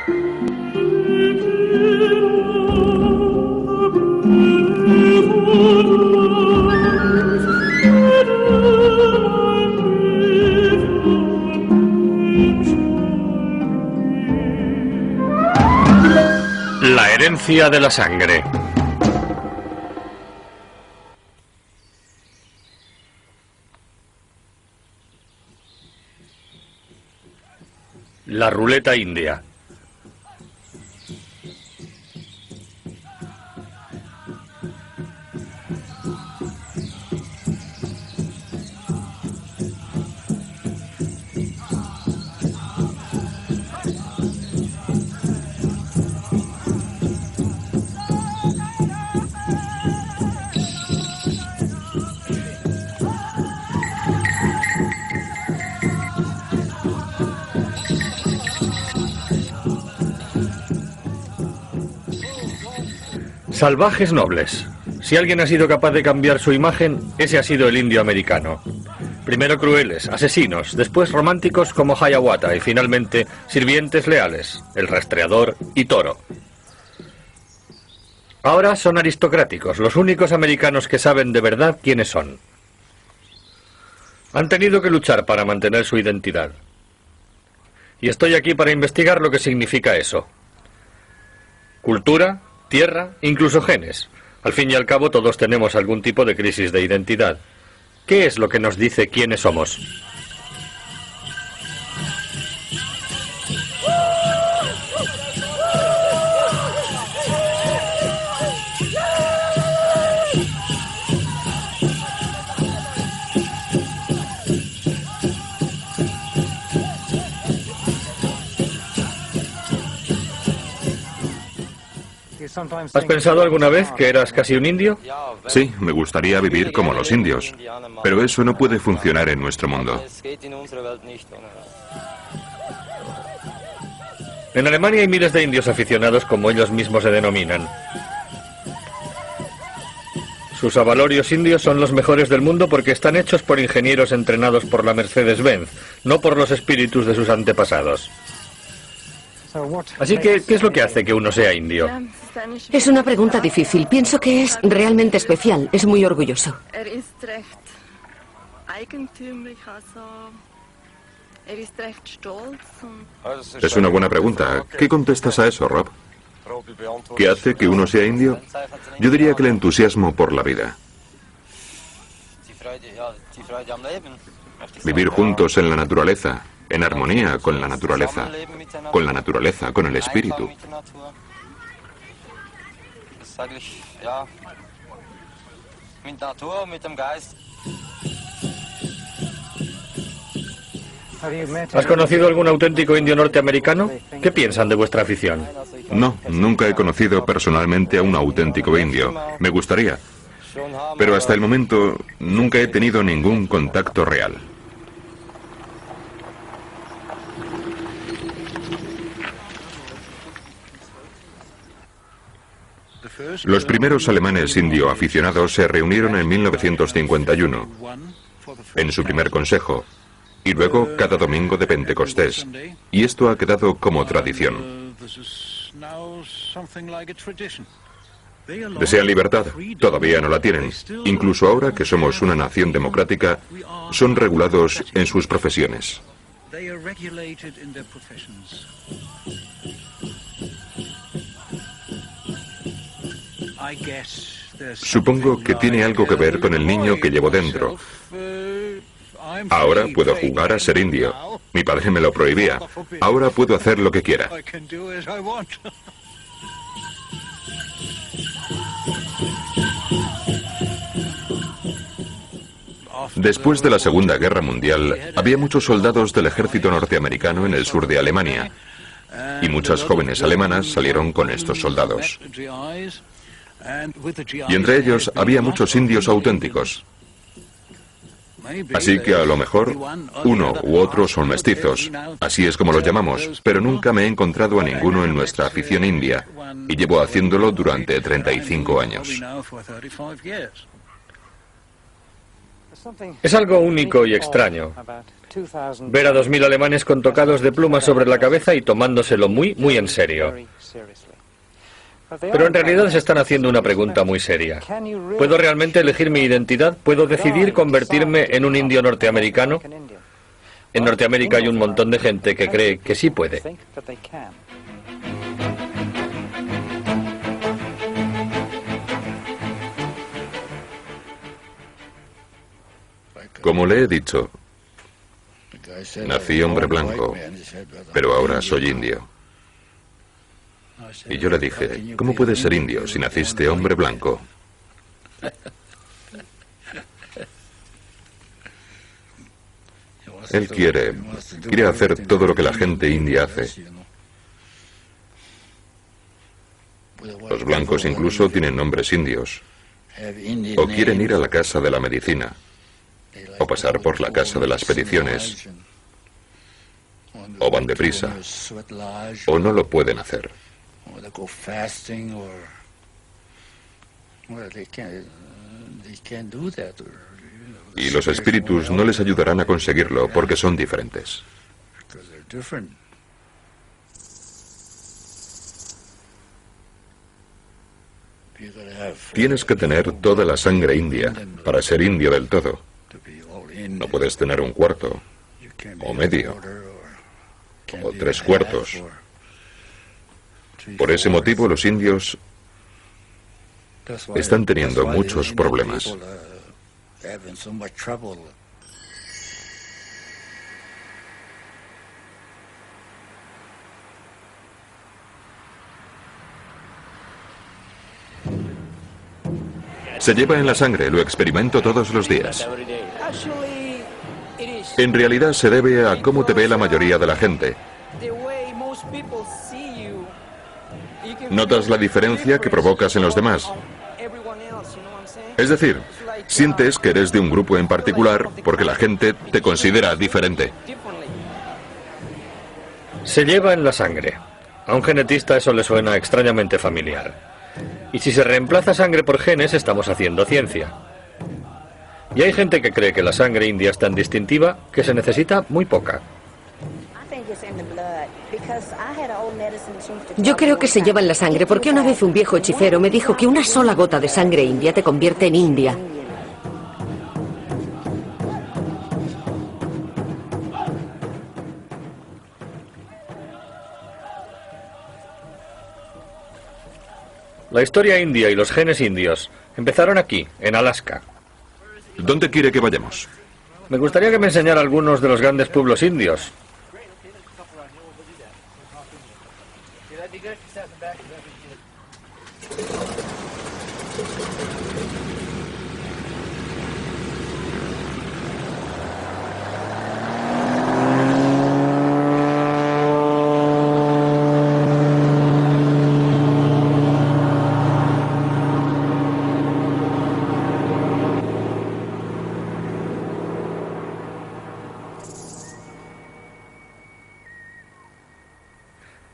La herencia de la sangre. La ruleta india. Salvajes nobles. Si alguien ha sido capaz de cambiar su imagen, ese ha sido el indio americano. Primero crueles, asesinos, después románticos como Hiawatha y finalmente sirvientes leales, el rastreador y Toro. Ahora son aristocráticos, los únicos americanos que saben de verdad quiénes son. Han tenido que luchar para mantener su identidad. Y estoy aquí para investigar lo que significa eso. Cultura, tierra, incluso genes. Al fin y al cabo todos tenemos algún tipo de crisis de identidad. ¿Qué es lo que nos dice quiénes somos? ¿Has pensado alguna vez que eras casi un indio? Sí, me gustaría vivir como los indios, pero eso no puede funcionar en nuestro mundo. En Alemania hay miles de indios aficionados, como ellos mismos se denominan. Sus avalorios indios son los mejores del mundo porque están hechos por ingenieros entrenados por la Mercedes-Benz, no por los espíritus de sus antepasados. Así que, ¿qué es lo que hace que uno sea indio? Es una pregunta difícil. Pienso que es realmente especial. Es muy orgulloso. Es una buena pregunta. ¿Qué contestas a eso, Rob? ¿Qué hace que uno sea indio? Yo diría que el entusiasmo por la vida. Vivir juntos en la naturaleza, en armonía con la naturaleza, con el espíritu. ¿Has conocido algún auténtico indio norteamericano? ¿Qué piensan de vuestra afición? No, nunca he conocido personalmente a un auténtico indio. Me gustaría. Pero hasta el momento nunca he tenido ningún contacto real. Los primeros alemanes indio aficionados se reunieron en 1951, en su primer consejo, y luego cada domingo de Pentecostés, y esto ha quedado como tradición. Desean libertad, todavía no la tienen. Incluso ahora que somos una nación democrática, son regulados en sus profesiones. Supongo que tiene algo que ver con el niño que llevo dentro. Ahora puedo jugar a ser indio. Mi padre me lo prohibía. Ahora puedo hacer lo que quiera. Después de la Segunda Guerra Mundial, había muchos soldados del ejército norteamericano en el sur de Alemania, y muchas jóvenes alemanas salieron con estos soldados. Y entre ellos había muchos indios auténticos. Así que a lo mejor uno u otro son mestizos, así es como los llamamos, pero nunca me he encontrado a ninguno en nuestra afición india, y llevo haciéndolo durante 35 años. Es algo único y extraño. Ver a 2000 alemanes con tocados de plumas sobre la cabeza y tomándoselo muy, muy en serio. Pero en realidad se están haciendo una pregunta muy seria. ¿Puedo realmente elegir mi identidad? ¿Puedo decidir convertirme en un indio norteamericano? En Norteamérica hay un montón de gente que cree que sí puede. Como le he dicho, nací hombre blanco, pero ahora soy indio. Y yo le dije, ¿cómo puedes ser indio si naciste hombre blanco? Él quiere hacer todo lo que la gente india hace. Los blancos incluso tienen nombres indios. O quieren ir a la casa de la medicina, o pasar por la casa de las expediciones, o van deprisa, o no lo pueden hacer. Y los espíritus no les ayudarán a conseguirlo porque son diferentes. Tienes que tener toda la sangre india para ser indio del todo. No puedes tener un cuarto, o medio, o 3/4. Por ese motivo los indios están teniendo muchos problemas. Se lleva en la sangre, lo experimento todos los días. En realidad se debe a cómo te ve la mayoría de la gente. ¿Notas la diferencia que provocas en los demás? Es decir, sientes que eres de un grupo en particular porque la gente te considera diferente. Se lleva en la sangre. A un genetista eso le suena extrañamente familiar. Y si se reemplaza sangre por genes, estamos haciendo ciencia. Y hay gente que cree que la sangre india es tan distintiva que se necesita muy poca. Yo creo que se lleva en la sangre porque una vez un viejo hechicero me dijo que una sola gota de sangre india te convierte en india. La historia india y los genes indios empezaron aquí, en Alaska. ¿Dónde quiere que vayamos? Me gustaría que me enseñara algunos de los grandes pueblos indios.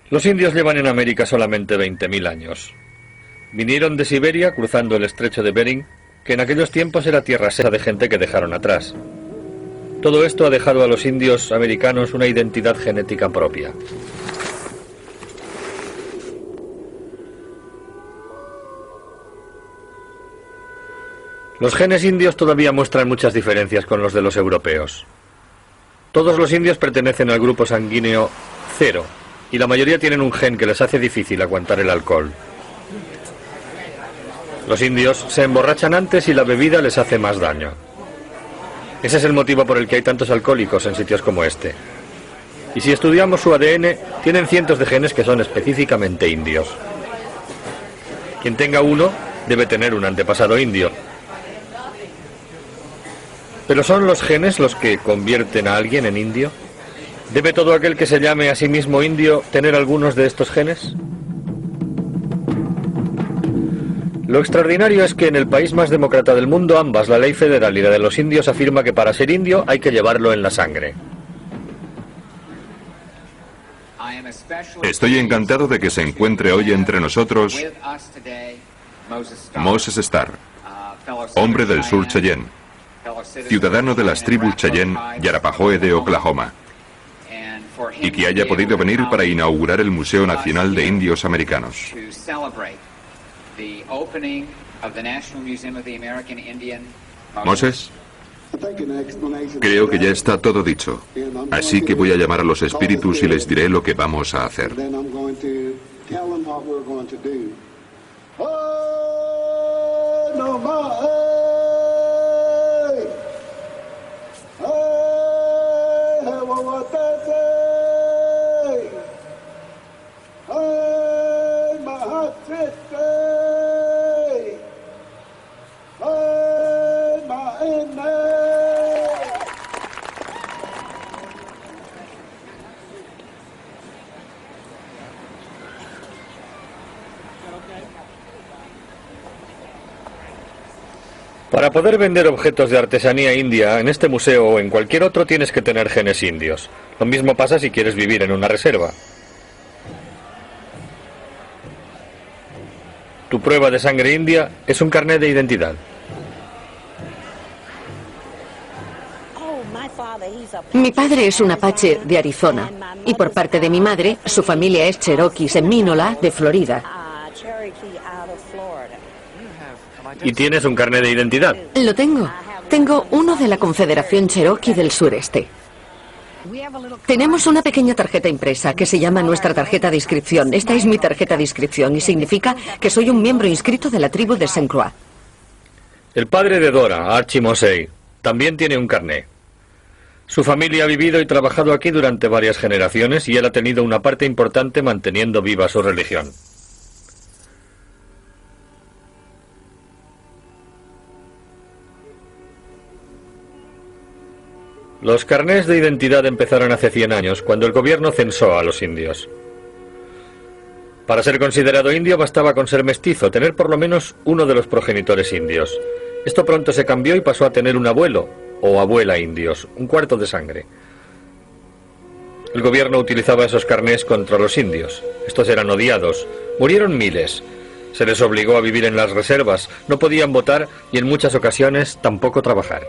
Los indios llevan en América solamente 20.000 años. Vinieron de Siberia cruzando el estrecho de Bering, que en aquellos tiempos era tierra seca de gente que dejaron atrás. Todo esto ha dejado a los indios americanos una identidad genética propia. Los genes indios todavía muestran muchas diferencias con los de los europeos. Todos los indios pertenecen al grupo sanguíneo 0. Y la mayoría tienen un gen que les hace difícil aguantar el alcohol. Los indios se emborrachan antes y la bebida les hace más daño. Ese es el motivo por el que hay tantos alcohólicos en sitios como este. Y si estudiamos su ADN, tienen cientos de genes que son específicamente indios. Quien tenga uno debe tener un antepasado indio. ¿Pero son los genes los que convierten a alguien en indio? ¿Debe todo aquel que se llame a sí mismo indio tener algunos de estos genes? Lo extraordinario es que en el país más demócrata del mundo, ambas, la ley federal y la de los indios, afirma que para ser indio hay que llevarlo en la sangre. Estoy encantado de que se encuentre hoy entre nosotros Moses Starr, hombre del sur Cheyenne. ciudadano de las tribus Cheyenne y Arapahoe de Oklahoma, y que haya podido venir para inaugurar el Museo Nacional de Indios Americanos. Moses, creo que ya está todo dicho, así que voy a llamar a los espíritus y les diré lo que vamos a hacer. Para poder vender objetos de artesanía india en este museo o en cualquier otro tienes que tener genes indios. Lo mismo pasa si quieres vivir en una reserva. Tu prueba de sangre india es un carnet de identidad. Mi padre es un apache de Arizona y por parte de mi madre, su familia es cherokee semínola de Florida. ¿Y tienes un carnet de identidad? Lo tengo. Tengo uno de la Confederación Cherokee del Sureste. Tenemos una pequeña tarjeta impresa que se llama nuestra tarjeta de inscripción. Esta es mi tarjeta de inscripción y significa que soy un miembro inscrito de la tribu de St. Croix. El padre de Dora, Archie Mosey, también tiene un carné. Su familia ha vivido y trabajado aquí durante varias generaciones y él ha tenido una parte importante manteniendo viva su religión. Los carnés de identidad empezaron hace 100 años, cuando el gobierno censó a los indios. Para ser considerado indio bastaba con ser mestizo, tener por lo menos uno de los progenitores indios. Esto pronto se cambió y pasó a tener un abuelo o abuela indios, un cuarto de sangre. El gobierno utilizaba esos carnés contra los indios. Estos eran odiados. Murieron miles. Se les obligó a vivir en las reservas, no podían votar y en muchas ocasiones tampoco trabajar.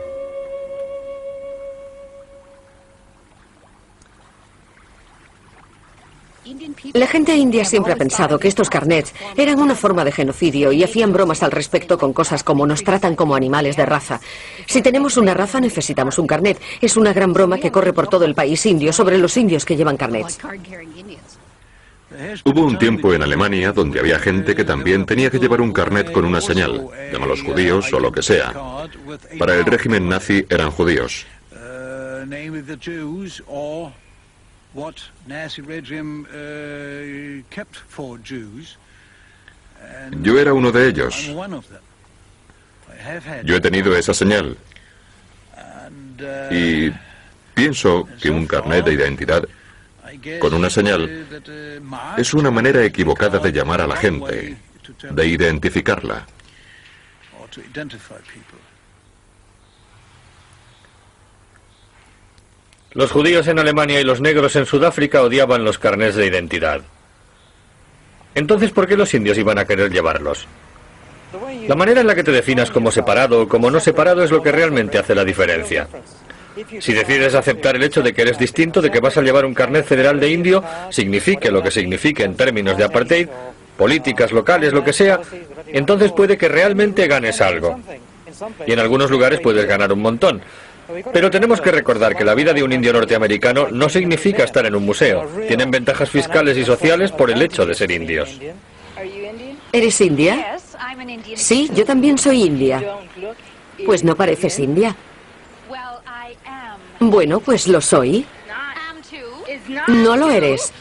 La gente india siempre ha pensado que estos carnets eran una forma de genocidio y hacían bromas al respecto con cosas como nos tratan como animales de raza. Si tenemos una raza necesitamos un carnet. Es una gran broma que corre por todo el país indio sobre los indios que llevan carnets. Hubo un tiempo en Alemania donde había gente que también tenía que llevar un carnet con una señal, llámalos judíos o lo que sea. Para el régimen nazi eran judíos. Yo era uno de ellos. Yo he tenido esa señal. Y pienso que un carnet de identidad con una señal es una manera equivocada de llamar a la gente, de identificarla. Los judíos en Alemania y los negros en Sudáfrica odiaban los carnés de identidad. Entonces, ¿por qué los indios iban a querer llevarlos? La manera en la que te definas como separado o como no separado es lo que realmente hace la diferencia. Si decides aceptar el hecho de que eres distinto, de que vas a llevar un carnet federal de indio, signifique lo que signifique en términos de apartheid, políticas locales, lo que sea, entonces puede que realmente ganes algo. Y en algunos lugares puedes ganar un montón. Pero tenemos que recordar que la vida de un indio norteamericano no significa estar en un museo. Tienen ventajas fiscales y sociales por el hecho de ser indios. ¿Eres india? Sí, yo también soy india. Pues no pareces india. Bueno, pues lo soy. No lo eres.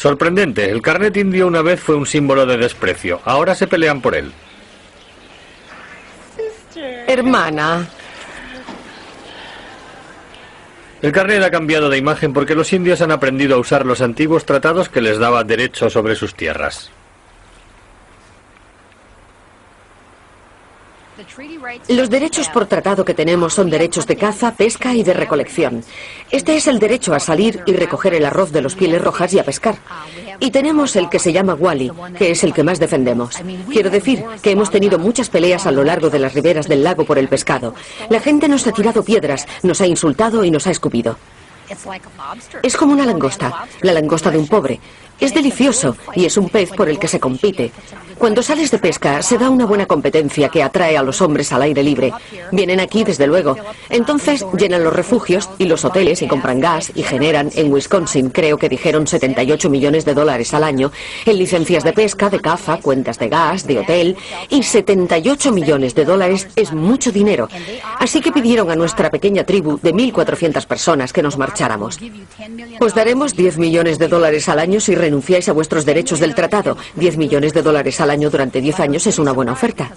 Sorprendente, el carnet indio una vez fue un símbolo de desprecio. Ahora se pelean por él. Hermana. El carnet ha cambiado de imagen porque los indios han aprendido a usar los antiguos tratados que les daban derecho sobre sus tierras. Los derechos por tratado que tenemos son derechos de caza, pesca y de recolección. Este es el derecho a salir y recoger el arroz de los Pieles Rojas y a pescar. Y tenemos el que se llama Wally, que es el que más defendemos. Quiero decir que hemos tenido muchas peleas a lo largo de las riberas del lago por el pescado. La gente nos ha tirado piedras, nos ha insultado y nos ha escupido. Es como una langosta, la langosta de un pobre. Es delicioso y es un pez por el que se compite. Cuando sales de pesca se da una buena competencia que atrae a los hombres al aire libre. Vienen aquí desde luego. Entonces llenan los refugios y los hoteles y compran gas y generan en Wisconsin, creo que dijeron $78 millones al año en licencias de pesca, de caza, cuentas de gas, de hotel, y $78 millones es mucho dinero. Así que pidieron a nuestra pequeña tribu de 1.400 personas que nos marcháramos. Os daremos $10 millones al año si renunciáis a vuestros derechos del tratado. $10 millones al año durante 10 años es una buena oferta.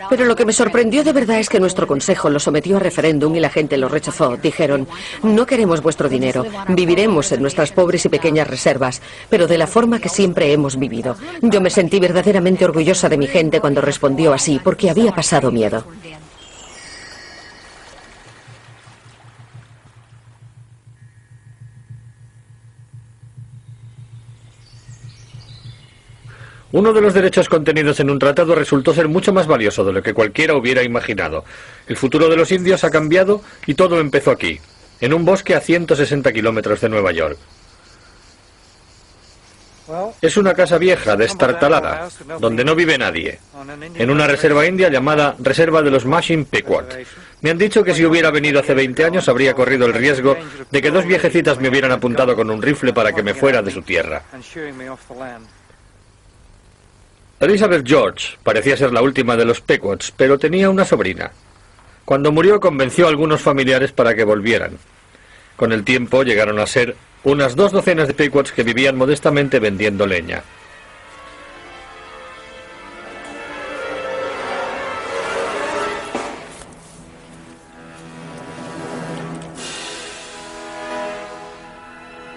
Pero lo que me sorprendió de verdad es que nuestro consejo lo sometió a referéndum y la gente lo rechazó. Dijeron, no queremos vuestro dinero, viviremos en nuestras pobres y pequeñas reservas, pero de la forma que siempre hemos vivido. Yo me sentí verdaderamente orgullosa de mi gente cuando respondió así, porque había pasado miedo. Uno de los derechos contenidos en un tratado resultó ser mucho más valioso de lo que cualquiera hubiera imaginado. El futuro de los indios ha cambiado y todo empezó aquí, en un bosque a 160 kilómetros de Nueva York. Es una casa vieja, destartalada, donde no vive nadie, en una reserva india llamada Reserva de los Mashing Pequot. Me han dicho que si hubiera venido hace 20 años habría corrido el riesgo de que dos viejecitas me hubieran apuntado con un rifle para que me fuera de su tierra. Elizabeth George parecía ser la última de los Pequots, pero tenía una sobrina. Cuando murió convenció a algunos familiares para que volvieran. Con el tiempo llegaron a ser unas 2 docenas de Pequots que vivían modestamente vendiendo leña.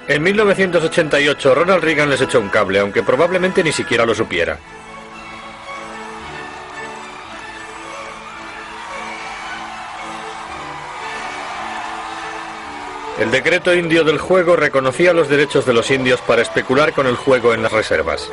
En 1988 Ronald Reagan les echó un cable, aunque probablemente ni siquiera lo supiera. El decreto indio del juego reconocía los derechos de los indios para especular con el juego en las reservas.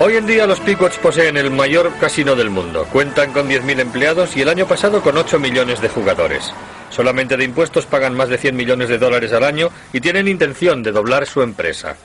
Hoy en día los Pequots poseen el mayor casino del mundo. Cuentan con 10.000 empleados y el año pasado con 8 millones de jugadores. Solamente de impuestos pagan más de $100 millones al año y tienen intención de doblar su empresa.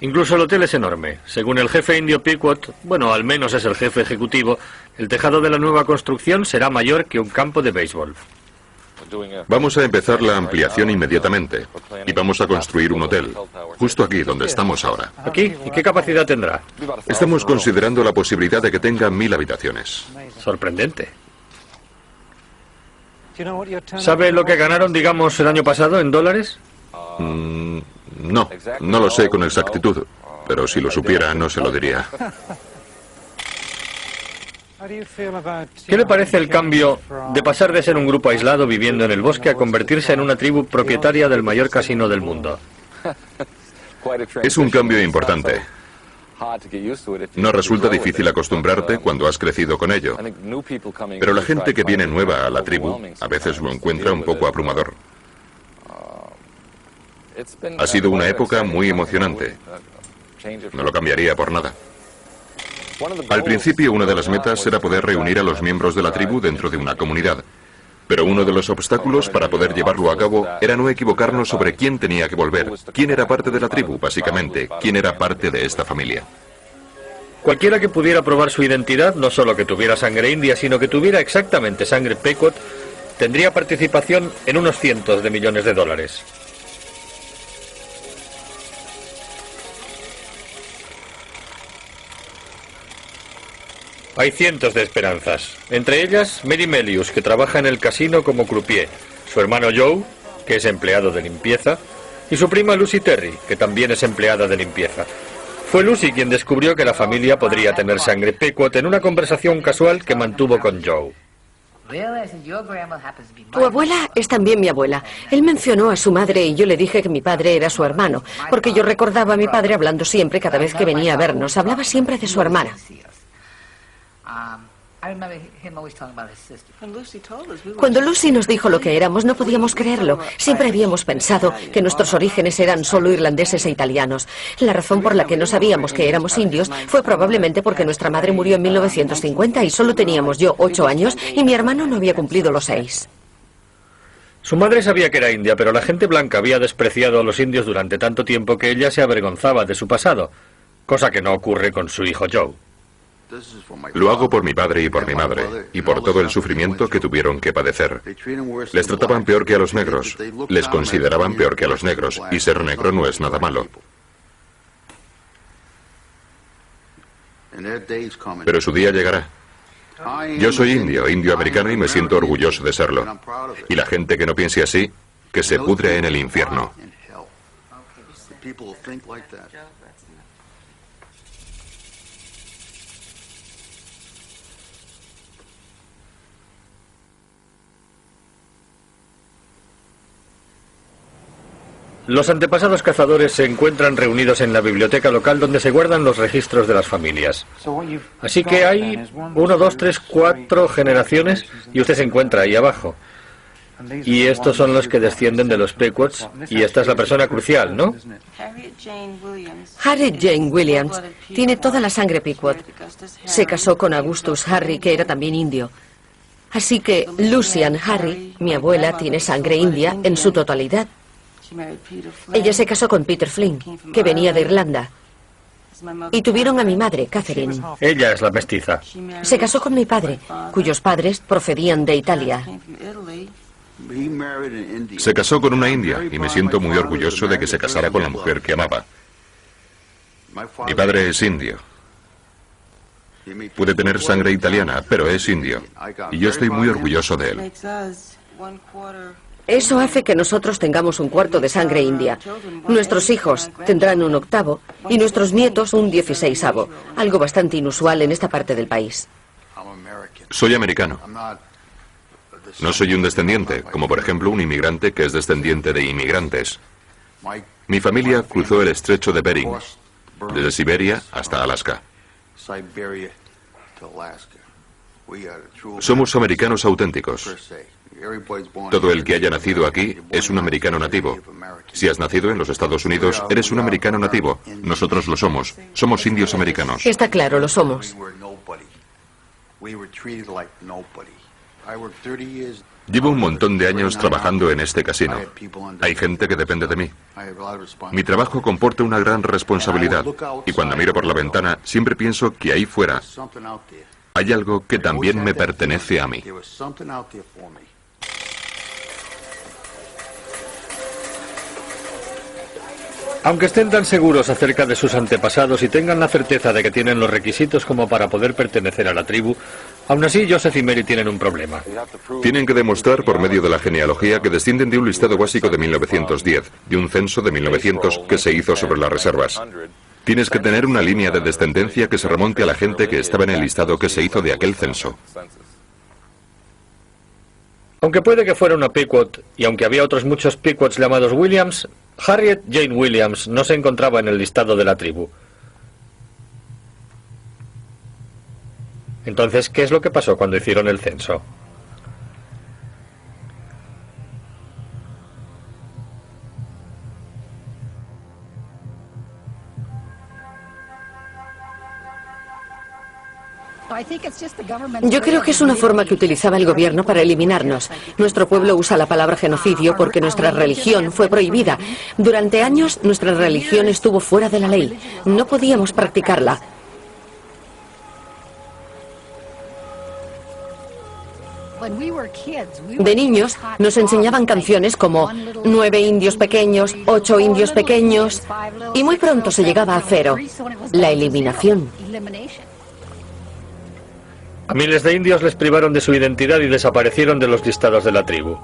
Incluso el hotel es enorme. Según el jefe indio Pequot, bueno, al menos es el jefe ejecutivo, el tejado de la nueva construcción será mayor que un campo de béisbol. Vamos a empezar la ampliación inmediatamente y vamos a construir un hotel, justo aquí donde estamos ahora. ¿Aquí? ¿Y qué capacidad tendrá? Estamos considerando la posibilidad de que tenga 1.000 habitaciones. Sorprendente. ¿Sabe lo que ganaron, digamos, el año pasado en dólares? No lo sé con exactitud, pero si lo supiera no se lo diría. ¿Qué le parece el cambio de pasar de ser un grupo aislado viviendo en el bosque a convertirse en una tribu propietaria del mayor casino del mundo? Es un cambio importante. No resulta difícil acostumbrarte cuando has crecido con ello, pero la gente que viene nueva a la tribu a veces lo encuentra un poco abrumador. Ha sido una época muy emocionante. No lo cambiaría por nada. Al principio, una de las metas era poder reunir a los miembros de la tribu dentro de una comunidad. Pero uno de los obstáculos para poder llevarlo a cabo era no equivocarnos sobre quién tenía que volver, quién era parte de la tribu, básicamente, quién era parte de esta familia. Cualquiera que pudiera probar su identidad, no solo que tuviera sangre india, sino que tuviera exactamente sangre Pequot, tendría participación en unos cientos de millones de dólares. Hay cientos de esperanzas, entre ellas Mary Melius, que trabaja en el casino como croupier, su hermano Joe, que es empleado de limpieza, y su prima Lucy Terry, que también es empleada de limpieza. Fue Lucy quien descubrió que la familia podría tener sangre Pequot en una conversación casual que mantuvo con Joe. Tu abuela es también mi abuela. Él mencionó a su madre y yo le dije que mi padre era su hermano, porque yo recordaba a mi padre hablando siempre cada vez que venía a vernos. Hablaba siempre de su hermana. Cuando Lucy nos dijo lo que éramos, no podíamos creerlo. Siempre habíamos pensado que nuestros orígenes eran solo irlandeses e italianos. La razón por la que no sabíamos que éramos indios fue probablemente porque nuestra madre murió en 1950 y solo teníamos yo 8 años y mi hermano no había cumplido los 6. Su madre sabía que era india, pero la gente blanca había despreciado a los indios durante tanto tiempo que ella se avergonzaba de su pasado, cosa que no ocurre con su hijo Joe. Lo hago por mi padre y por mi madre, y por todo el sufrimiento que tuvieron que padecer. Les trataban peor que a los negros, les consideraban peor que a los negros, y ser negro no es nada malo. Pero su día llegará. Yo soy indio, indio americano, y me siento orgulloso de serlo. Y la gente que no piense así, que se pudre en el infierno. Los antepasados cazadores se encuentran reunidos en la biblioteca local donde se guardan los registros de las familias. Así que hay 1, 2, 3, 4 generaciones y usted se encuentra ahí abajo. Y estos son los que descienden de los Pequots y esta es la persona crucial, ¿no? Harriet Jane Williams tiene toda la sangre Pequot. Se casó con Augustus Harry, que era también indio. Así que Lucy Ann Harry, mi abuela, tiene sangre india en su totalidad. Ella se casó con Peter Flynn, que venía de Irlanda. Y tuvieron a mi madre, Catherine. Ella es la mestiza. Se casó con mi padre, cuyos padres procedían de Italia. Se casó con una india, y me siento muy orgulloso de que se casara con la mujer que amaba. Mi padre es indio. Puede tener sangre italiana, pero es indio. Y yo estoy muy orgulloso de él. Eso hace que nosotros tengamos 1/4 de sangre india. Nuestros hijos tendrán 1/8 y nuestros nietos 1/16, algo bastante inusual en esta parte del país. Soy americano. No soy un descendiente, como por ejemplo un inmigrante que es descendiente de inmigrantes. Mi familia cruzó el estrecho de Bering, desde Siberia hasta Alaska. Somos americanos auténticos. Todo el que haya nacido aquí es un americano nativo. Si has nacido en los Estados Unidos, eres un americano nativo. Nosotros lo somos. Somos indios americanos. Está claro, lo somos. Llevo un montón de años trabajando en este casino. Hay gente que depende de mí. Mi trabajo comporta una gran responsabilidad. Y cuando miro por la ventana, siempre pienso que ahí fuera hay algo que también me pertenece a mí. Aunque estén tan seguros acerca de sus antepasados y tengan la certeza de que tienen los requisitos como para poder pertenecer a la tribu, aún así Joseph y Mary tienen un problema. Tienen que demostrar por medio de la genealogía que descienden de un listado básico de 1910, de un censo de 1900 que se hizo sobre las reservas. Tienes que tener una línea de descendencia que se remonte a la gente que estaba en el listado que se hizo de aquel censo. Aunque puede que fuera una Pequot, y aunque había otros muchos Pequots llamados Williams, Harriet Jane Williams no se encontraba en el listado de la tribu. Entonces, ¿qué es lo que pasó cuando hicieron el censo? Yo creo que es una forma que utilizaba el gobierno para eliminarnos. Nuestro pueblo usa la palabra genocidio porque nuestra religión fue prohibida. Durante años nuestra religión estuvo fuera de la ley. No podíamos practicarla. De niños nos enseñaban canciones como 9 indios pequeños, 8 indios pequeños, y muy pronto se llegaba a 0, la eliminación. A miles de indios les privaron de su identidad y desaparecieron de los listados de la tribu.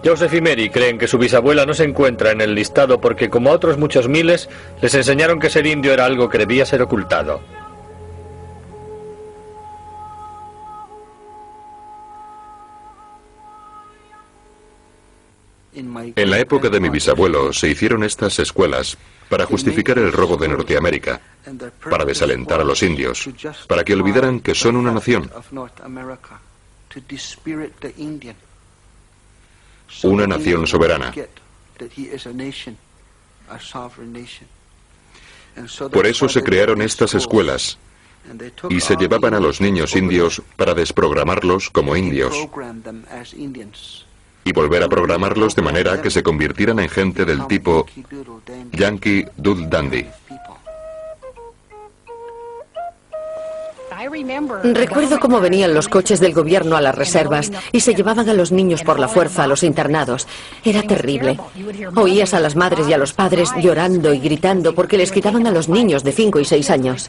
Joseph y Mary creen que su bisabuela no se encuentra en el listado porque, como a otros muchos miles, les enseñaron que ser indio era algo que debía ser ocultado. En la época de mi bisabuelo se hicieron estas escuelas para justificar el robo de Norteamérica, para desalentar a los indios, para que olvidaran que son una nación. Una nación soberana. Por eso se crearon estas escuelas y se llevaban a los niños indios para desprogramarlos como indios y volver a programarlos de manera que se convirtieran en gente del tipo Yankee Doodle Dandy. Recuerdo cómo venían los coches del gobierno a las reservas y se llevaban a los niños por la fuerza a los internados. Era terrible. Oías a las madres y a los padres llorando y gritando porque les quitaban a los niños de 5 y 6 años.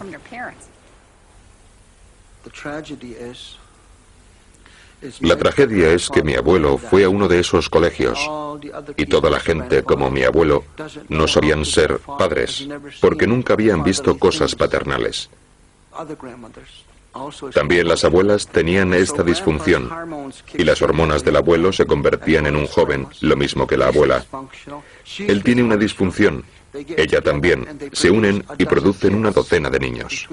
La tragedia es que mi abuelo fue a uno de esos colegios y toda la gente, como mi abuelo, no sabían ser padres porque nunca habían visto cosas paternales. También las abuelas tenían esta disfunción y las hormonas del abuelo se convertían en un joven, lo mismo que la abuela. Él tiene una disfunción, ella también, se unen y producen una docena de niños.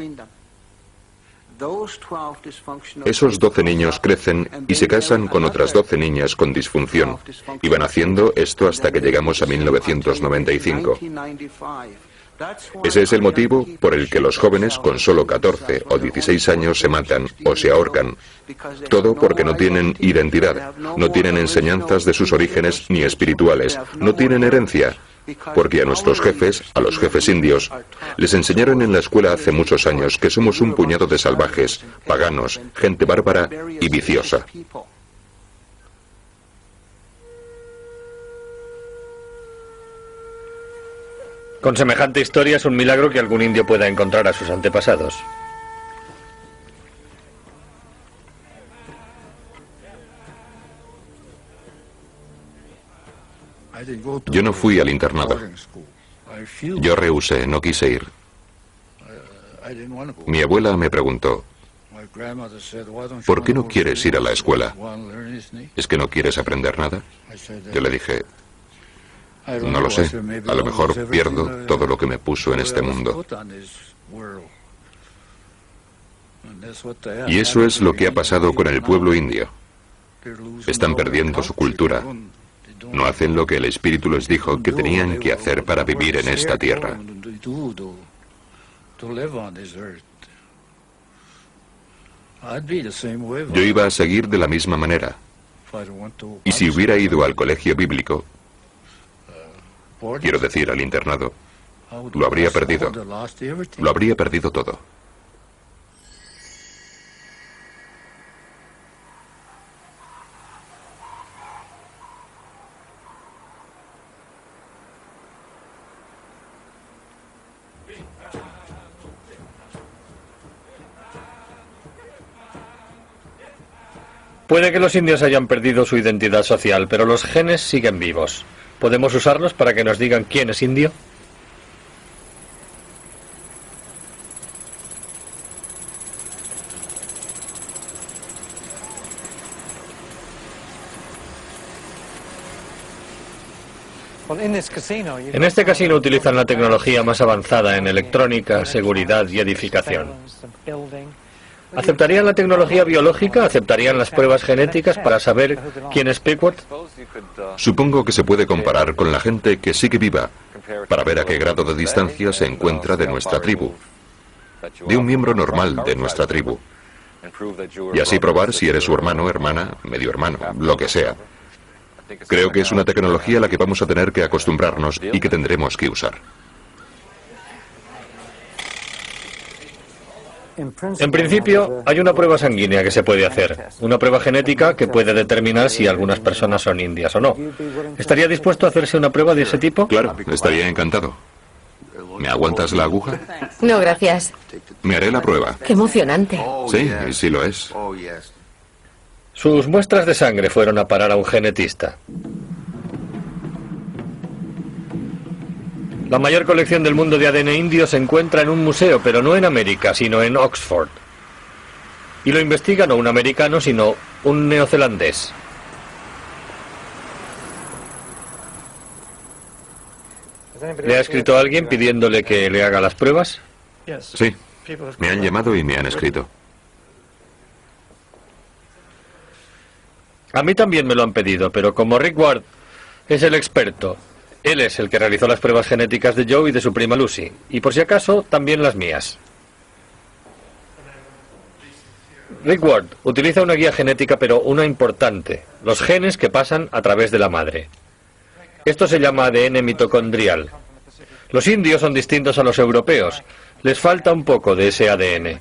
Esos 12 niños crecen y se casan con otras 12 niñas con disfunción y van haciendo esto hasta que llegamos a 1995. Ese es el motivo por el que los jóvenes con solo 14 o 16 años se matan o se ahorcan. Todo porque no tienen identidad, no tienen enseñanzas de sus orígenes ni espirituales, no tienen herencia. Porque a nuestros jefes, a los jefes indios, les enseñaron en la escuela hace muchos años que somos un puñado de salvajes, paganos, gente bárbara y viciosa. Con semejante historia es un milagro que algún indio pueda encontrar a sus antepasados. Yo no fui al internado. Yo rehusé, no quise ir. Mi abuela me preguntó, ¿por qué no quieres ir a la escuela? ¿Es que no quieres aprender nada? Yo le dije, no lo sé, a lo mejor pierdo todo lo que me puso en este mundo. Y eso es lo que ha pasado con el pueblo indio. Están perdiendo su cultura. No hacen lo que el Espíritu les dijo que tenían que hacer para vivir en esta tierra. Yo iba a seguir de la misma manera. Y si hubiera ido al colegio bíblico, quiero decir al internado, lo habría perdido. Lo habría perdido todo. Puede que los indios hayan perdido su identidad social, pero los genes siguen vivos. ¿Podemos usarlos para que nos digan quién es indio? En este casino utilizan la tecnología más avanzada en electrónica, seguridad y edificación. ¿Aceptarían la tecnología biológica? ¿Aceptarían las pruebas genéticas para saber quién es Pickwood? Supongo que se puede comparar con la gente que sigue viva para ver a qué grado de distancia se encuentra de nuestra tribu, de un miembro normal de nuestra tribu, y así probar si eres su hermano, hermana, medio hermano, lo que sea. Creo que es una tecnología a la que vamos a tener que acostumbrarnos y que tendremos que usar. En principio, hay una prueba sanguínea que se puede hacer, una prueba genética que puede determinar si algunas personas son indias o no. ¿Estaría dispuesto a hacerse una prueba de ese tipo? Claro, estaría encantado. ¿Me aguantas la aguja? No, gracias. Me haré la prueba. Qué emocionante. Sí, sí lo es. Sus muestras de sangre fueron a parar a un genetista. La mayor colección del mundo de ADN indio se encuentra en un museo, pero no en América, sino en Oxford. Y lo investiga no un americano, sino un neozelandés. ¿Le ha escrito a alguien pidiéndole que le haga las pruebas? Sí, me han llamado y me han escrito. A mí también me lo han pedido, pero como Rick Ward es el experto, él es el que realizó las pruebas genéticas de Joe y de su prima Lucy, y por si acaso, también las mías. Rick Ward utiliza una guía genética, pero una importante, los genes que pasan a través de la madre. Esto se llama ADN mitocondrial. Los indios son distintos a los europeos, les falta un poco de ese ADN.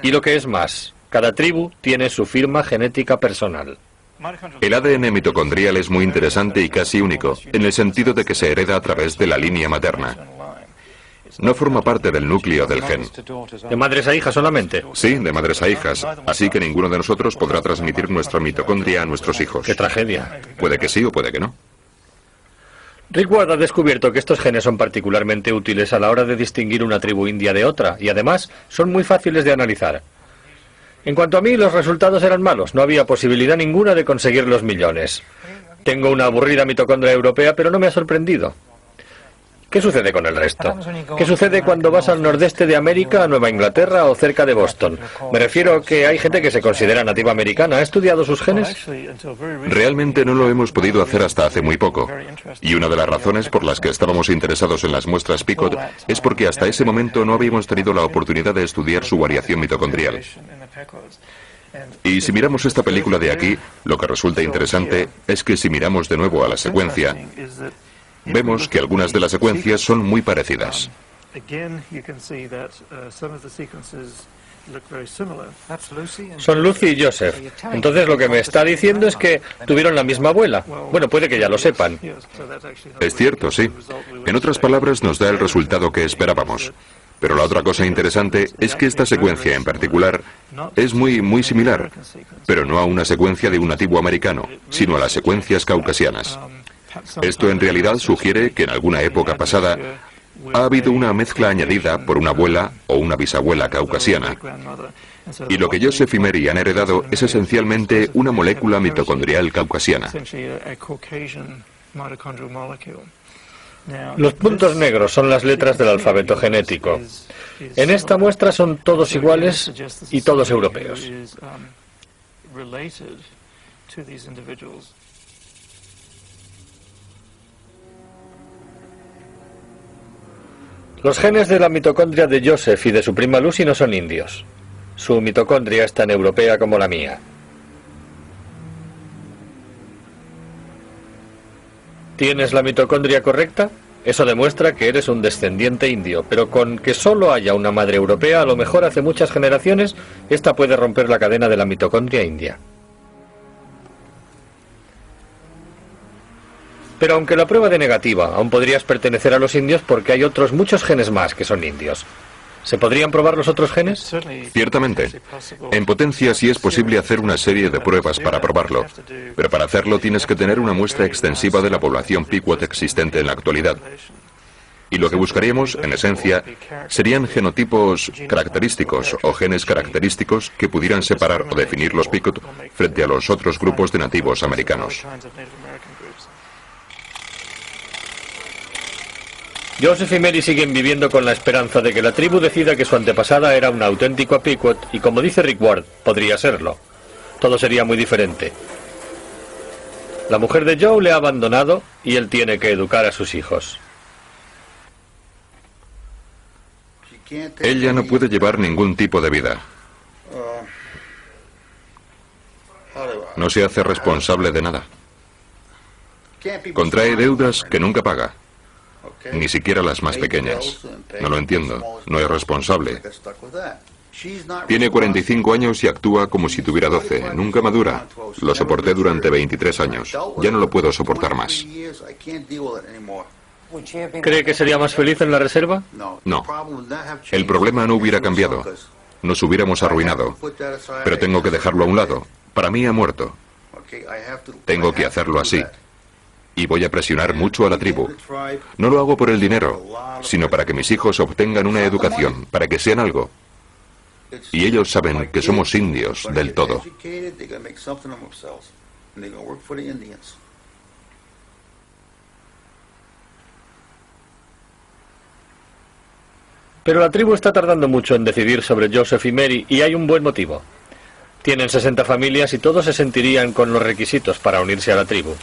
Y lo que es más, cada tribu tiene su firma genética personal. El ADN mitocondrial es muy interesante y casi único, en el sentido de que se hereda a través de la línea materna. No forma parte del núcleo del gen. ¿De madres a hijas solamente? Sí, de madres a hijas, así que ninguno de nosotros podrá transmitir nuestra mitocondria a nuestros hijos. ¡Qué tragedia! Puede que sí o puede que no. Rick Ward ha descubierto que estos genes son particularmente útiles a la hora de distinguir una tribu india de otra, y además son muy fáciles de analizar. En cuanto a mí, los resultados eran malos, no había posibilidad ninguna de conseguir los millones. Tengo una aburrida mitocondria europea, pero no me ha sorprendido. ¿Qué sucede con el resto? ¿Qué sucede cuando vas al nordeste de América, a Nueva Inglaterra o cerca de Boston? Me refiero a que hay gente que se considera nativa americana. ¿Ha estudiado sus genes? Realmente no lo hemos podido hacer hasta hace muy poco. Y una de las razones por las que estábamos interesados en las muestras Picot es porque hasta ese momento no habíamos tenido la oportunidad de estudiar su variación mitocondrial. Y si miramos esta película de aquí, lo que resulta interesante es que si miramos de nuevo a la secuencia, vemos que algunas de las secuencias son muy parecidas. Son Lucy y Joseph. Entonces lo que me está diciendo es que tuvieron la misma abuela. Bueno, puede que ya lo sepan. Es cierto, sí. En otras palabras, nos da el resultado que esperábamos. Pero la otra cosa interesante es que esta secuencia en particular es muy similar, pero no a una secuencia de un nativo americano, sino a las secuencias caucasianas. Esto en realidad sugiere que en alguna época pasada ha habido una mezcla añadida por una abuela o una bisabuela caucasiana. Y lo que Joseph y Mary han heredado es esencialmente una molécula mitocondrial caucasiana. Los puntos negros son las letras del alfabeto genético. En esta muestra son todos iguales y todos europeos. Los genes de la mitocondria de Joseph y de su prima Lucy no son indios. Su mitocondria es tan europea como la mía. ¿Tienes la mitocondria correcta? Eso demuestra que eres un descendiente indio, pero con que solo haya una madre europea, a lo mejor hace muchas generaciones, esta puede romper la cadena de la mitocondria india. Pero aunque la prueba de negativa, aún podrías pertenecer a los indios porque hay otros muchos genes más que son indios. ¿Se podrían probar los otros genes? Ciertamente. En potencia sí es posible hacer una serie de pruebas para probarlo, pero para hacerlo tienes que tener una muestra extensiva de la población Pequot existente en la actualidad. Y lo que buscaríamos, en esencia, serían genotipos característicos o genes característicos que pudieran separar o definir los Pequot frente a los otros grupos de nativos americanos. Joseph y Mary siguen viviendo con la esperanza de que la tribu decida que su antepasada era un auténtico Pequot y, como dice Rick Ward, podría serlo. Todo sería muy diferente. La mujer de Joe le ha abandonado y él tiene que educar a sus hijos. Ella no puede llevar ningún tipo de vida. No se hace responsable de nada. Contrae deudas que nunca paga. Ni siquiera las más pequeñas. No lo entiendo. No es responsable. Tiene 45 años y actúa como si tuviera 12. Nunca madura. Lo soporté durante 23 años. Ya no lo puedo soportar más. ¿Cree que sería más feliz en la reserva? No. El problema no hubiera cambiado. Nos hubiéramos arruinado. Pero tengo que dejarlo a un lado. Para mí ha muerto. Tengo que hacerlo así. Y voy a presionar mucho a la tribu. No lo hago por el dinero, sino para que mis hijos obtengan una educación, para que sean algo. Y ellos saben que somos indios del todo. Pero la tribu está tardando mucho en decidir sobre Joseph y Mary, y hay un buen motivo. Tienen 60 familias y todos se sentirían con los requisitos para unirse a la tribu.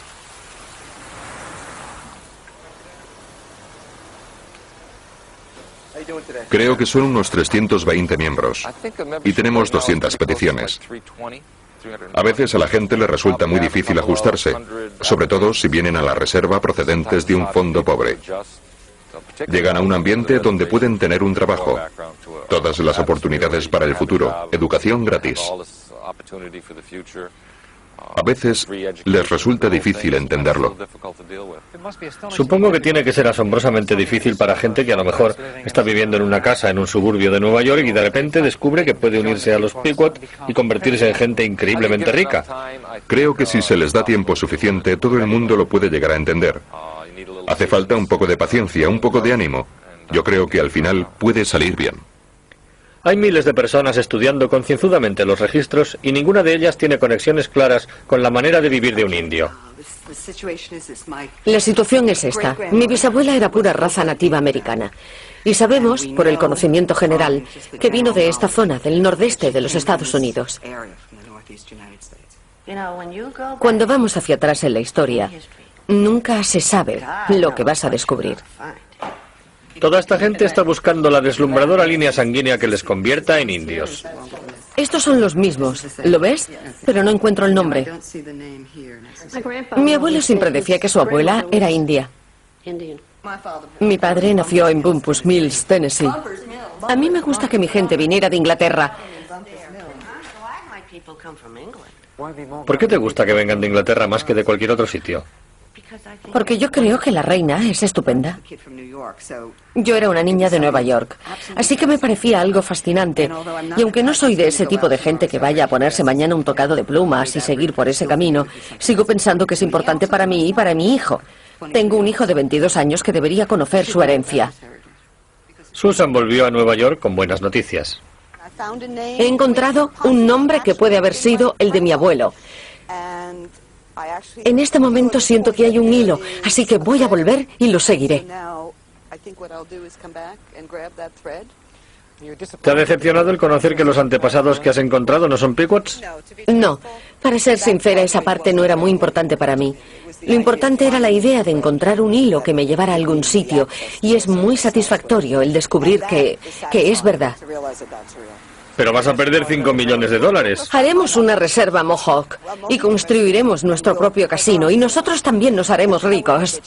Creo que son unos 320 miembros. Y tenemos 200 peticiones. A veces a la gente le resulta muy difícil ajustarse, sobre todo si vienen a la reserva procedentes de un fondo pobre. Llegan a un ambiente donde pueden tener un trabajo, todas las oportunidades para el futuro, educación gratis. A veces les resulta difícil entenderlo. Supongo que tiene que ser asombrosamente difícil para gente que a lo mejor está viviendo en una casa en un suburbio de Nueva York y de repente descubre que puede unirse a los Pequot y convertirse en gente increíblemente rica. Creo que si se les da tiempo suficiente, todo el mundo lo puede llegar a entender. Hace falta un poco de paciencia, un poco de ánimo. Yo creo que al final puede salir bien. Hay miles de personas estudiando concienzudamente los registros y ninguna de ellas tiene conexiones claras con la manera de vivir de un indio. La situación es esta. Mi bisabuela era pura raza nativa americana. Y sabemos, por el conocimiento general, que vino de esta zona, del nordeste de los Estados Unidos. Cuando vamos hacia atrás en la historia, nunca se sabe lo que vas a descubrir. Toda esta gente está buscando la deslumbradora línea sanguínea que les convierta en indios. Estos son los mismos, ¿lo ves? Pero no encuentro el nombre. Mi abuelo siempre decía que su abuela era india. Mi padre nació en Bumpus Mills, Tennessee. A mí me gusta que mi gente viniera de Inglaterra. ¿Por qué te gusta que vengan de Inglaterra más que de cualquier otro sitio? Porque yo creo que la reina es estupenda. Yo era una niña de Nueva York, así que me parecía algo fascinante. Y aunque no soy de ese tipo de gente que vaya a ponerse mañana un tocado de plumas y seguir por ese camino, sigo pensando que es importante para mí y para mi hijo. Tengo un hijo de 22 años que debería conocer su herencia. Susan volvió a Nueva York con buenas noticias. He encontrado un nombre que puede haber sido el de mi abuelo. En este momento siento que hay un hilo, así que voy a volver y lo seguiré. ¿Te ha decepcionado el conocer que los antepasados que has encontrado no son Pequots? No, para ser sincera, esa parte no era muy importante para mí. Lo importante era la idea de encontrar un hilo que me llevara a algún sitio, y es muy satisfactorio el descubrir que es verdad. Pero vas a perder $5 millones. Haremos una reserva Mohawk y construiremos nuestro propio casino, y nosotros también nos haremos ricos.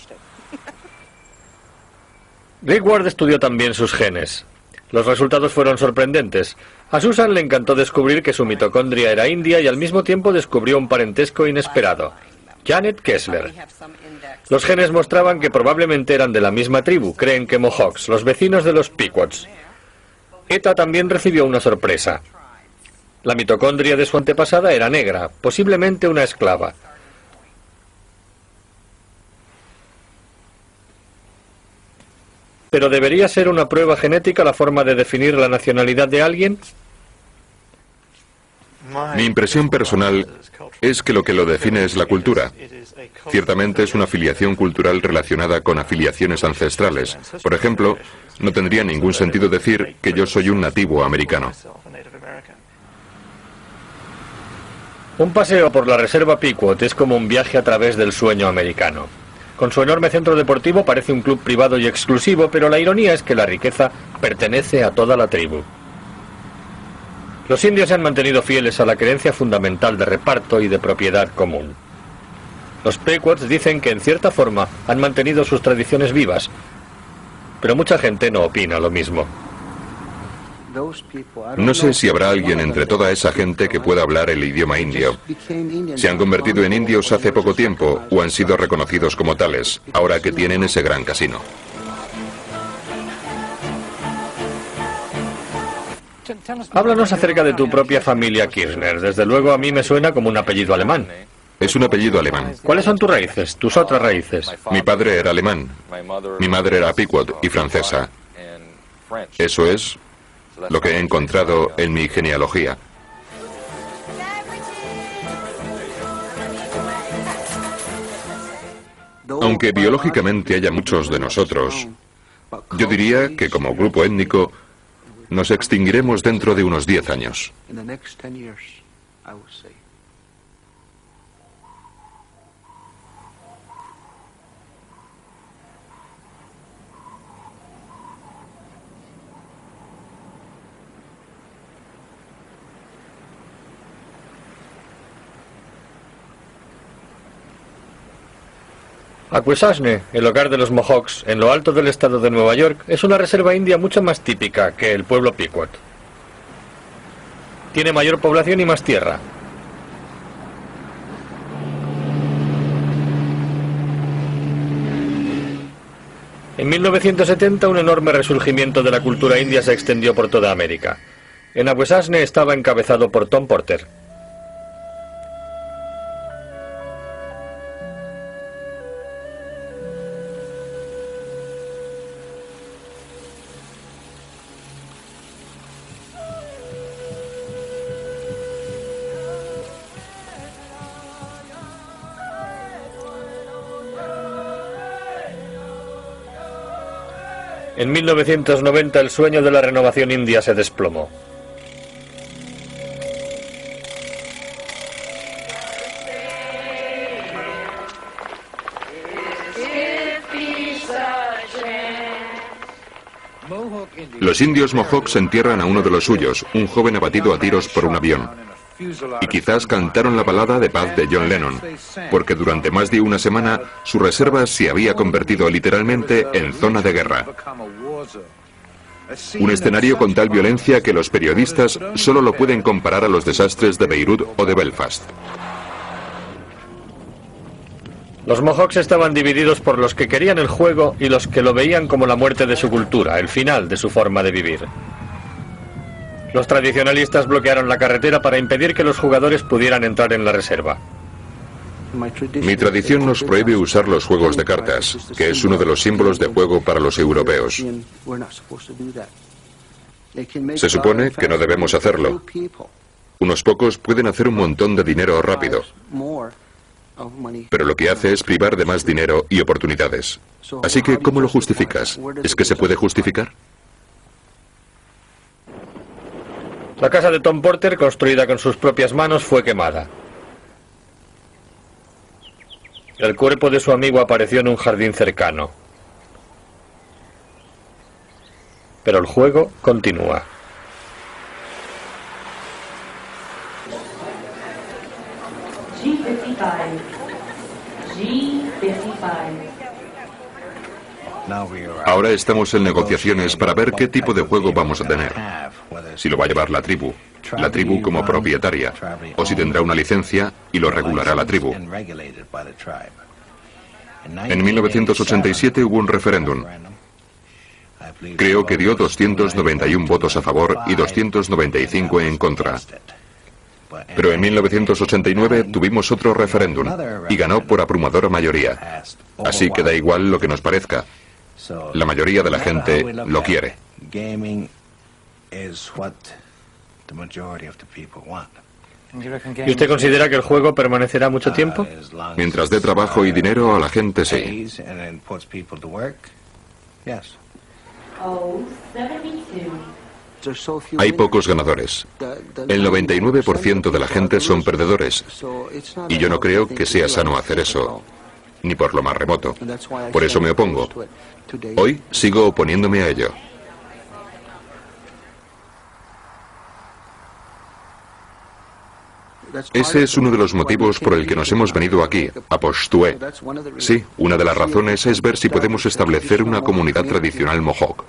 Rick Ward estudió también sus genes. Los resultados fueron sorprendentes. A Susan le encantó descubrir que su mitocondria era india y al mismo tiempo descubrió un parentesco inesperado. Janet Kessler. Los genes mostraban que probablemente eran de la misma tribu, creen que Mohawks, los vecinos de los Pequots. Eta también recibió una sorpresa. La mitocondria de su antepasada era negra, posiblemente una esclava. ¿Pero debería ser una prueba genética la forma de definir la nacionalidad de alguien? Mi impresión personal es que lo define es la cultura. Ciertamente es una afiliación cultural relacionada con afiliaciones ancestrales. Por ejemplo, no tendría ningún sentido decir que yo soy un nativo americano. Un paseo por la reserva Pequot es como un viaje a través del sueño americano. Con su enorme centro deportivo parece un club privado y exclusivo, pero la ironía es que la riqueza pertenece a toda la tribu. Los indios se han mantenido fieles a la creencia fundamental de reparto y de propiedad común. Los Pequots dicen que en cierta forma han mantenido sus tradiciones vivas, pero mucha gente no opina lo mismo. No sé si habrá alguien entre toda esa gente que pueda hablar el idioma indio. Se han convertido en indios hace poco tiempo o han sido reconocidos como tales, ahora que tienen ese gran casino. Háblanos acerca de tu propia familia Kirchner. Desde luego a mí me suena como un apellido alemán. Es un apellido alemán. ¿Cuáles son tus raíces, tus otras raíces? Mi padre era alemán, mi madre era Pequot y francesa. Eso es lo que he encontrado en mi genealogía. Aunque biológicamente haya muchos de nosotros, yo diría que como grupo étnico nos extinguiremos dentro de unos 10 años. Akwesasne, el hogar de los Mohawks, en lo alto del estado de Nueva York, es una reserva india mucho más típica que el pueblo Pequot. Tiene mayor población y más tierra. En 1970 un enorme resurgimiento de la cultura india se extendió por toda América. En Akwesasne estaba encabezado por Tom Porter. En 1990 el sueño de la renovación india se desplomó. Los indios Mohawks entierran a uno de los suyos, un joven abatido a tiros por un avión. Y quizás cantaron la balada de paz de John Lennon, porque durante más de una semana su reserva se había convertido literalmente en zona de guerra. Un escenario con tal violencia que los periodistas solo lo pueden comparar a los desastres de Beirut o de Belfast. Los Mohawks estaban divididos por los que querían el juego y los que lo veían como la muerte de su cultura, el final de su forma de vivir. Los tradicionalistas bloquearon la carretera para impedir que los jugadores pudieran entrar en la reserva. Mi tradición nos prohíbe usar los juegos de cartas, que es uno de los símbolos de juego para los europeos. Se supone que no debemos hacerlo. Unos pocos pueden hacer un montón de dinero rápido, pero lo que hace es privar de más dinero y oportunidades. Así que, ¿cómo lo justificas? ¿Es que se puede justificar? La casa de Tom Porter, construida con sus propias manos, fue quemada. El cuerpo de su amigo apareció en un jardín cercano. Pero el juego continúa. Ahora estamos en negociaciones para ver qué tipo de juego vamos a tener. Si lo va a llevar la tribu como propietaria, o si tendrá una licencia y lo regulará la tribu. En 1987 hubo un referéndum. Creo que dio 291 votos a favor y 295 en contra. Pero en 1989 tuvimos otro referéndum y ganó por abrumadora mayoría. Así que da igual lo que nos parezca. La mayoría de la gente lo quiere. ¿Y usted considera que el juego permanecerá mucho tiempo? Mientras dé trabajo y dinero a la gente, sí. Hay pocos ganadores. El 99% de la gente son perdedores. Y yo no creo que sea sano hacer eso, ni por lo más remoto. Por eso me opongo. Hoy sigo oponiéndome a ello. Ese es uno de los motivos por el que nos hemos venido aquí, a Pochtue. Sí, una de las razones es ver si podemos establecer una comunidad tradicional Mohawk.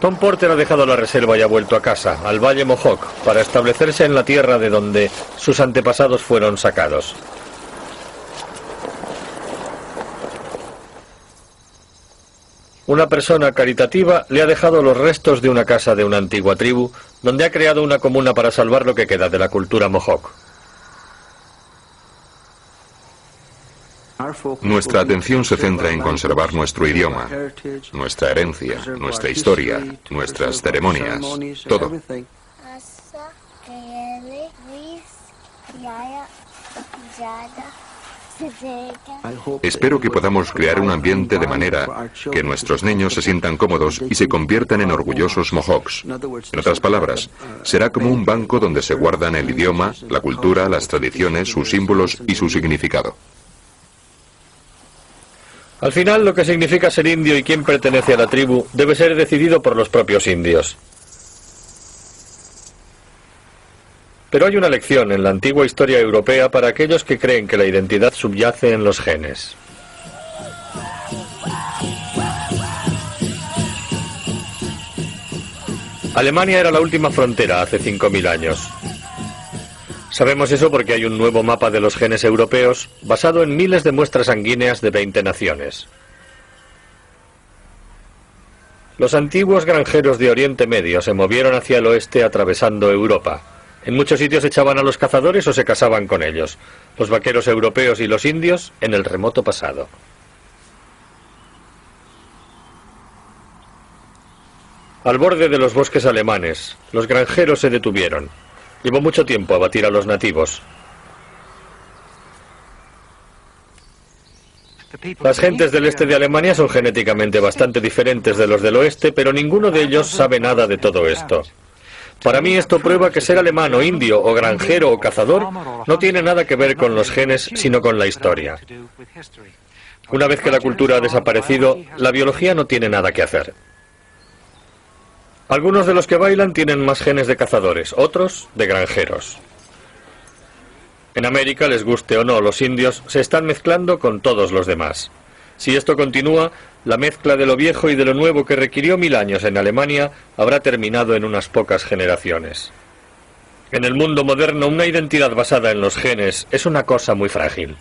Tom Porter ha dejado la reserva y ha vuelto a casa, al Valle Mohawk, para establecerse en la tierra de donde sus antepasados fueron sacados. Una persona caritativa le ha dejado los restos de una casa de una antigua tribu, donde ha creado una comuna para salvar lo que queda de la cultura Mohawk. Nuestra atención se centra en conservar nuestro idioma, nuestra herencia, nuestra historia, nuestras ceremonias, todo. Espero que podamos crear un ambiente de manera que nuestros niños se sientan cómodos y se conviertan en orgullosos Mohawks. En otras palabras, será como un banco donde se guardan el idioma, la cultura, las tradiciones, sus símbolos y su significado. Al final, lo que significa ser indio y quién pertenece a la tribu debe ser decidido por los propios indios. Pero hay una lección en la antigua historia europea para aquellos que creen que la identidad subyace en los genes. Alemania era la última frontera hace 5.000 años. Sabemos eso porque hay un nuevo mapa de los genes europeos basado en miles de muestras sanguíneas de 20 naciones. Los antiguos granjeros de Oriente Medio se movieron hacia el oeste atravesando Europa. En muchos sitios echaban a los cazadores o se casaban con ellos. Los vaqueros europeos y los indios en el remoto pasado. Al borde de los bosques alemanes, los granjeros se detuvieron. Llevó mucho tiempo abatir a los nativos. Las gentes del este de Alemania son genéticamente bastante diferentes de los del oeste, pero ninguno de ellos sabe nada de todo esto. Para mí esto prueba que ser alemán o indio o granjero o cazador no tiene nada que ver con los genes, sino con la historia. Una vez que la cultura ha desaparecido, la biología no tiene nada que hacer. Algunos de los que bailan tienen más genes de cazadores, otros de granjeros. En América, les guste o no, los indios se están mezclando con todos los demás. Si esto continúa, la mezcla de lo viejo y de lo nuevo que requirió 1000 años en Alemania habrá terminado en unas pocas generaciones. En el mundo moderno, una identidad basada en los genes es una cosa muy frágil.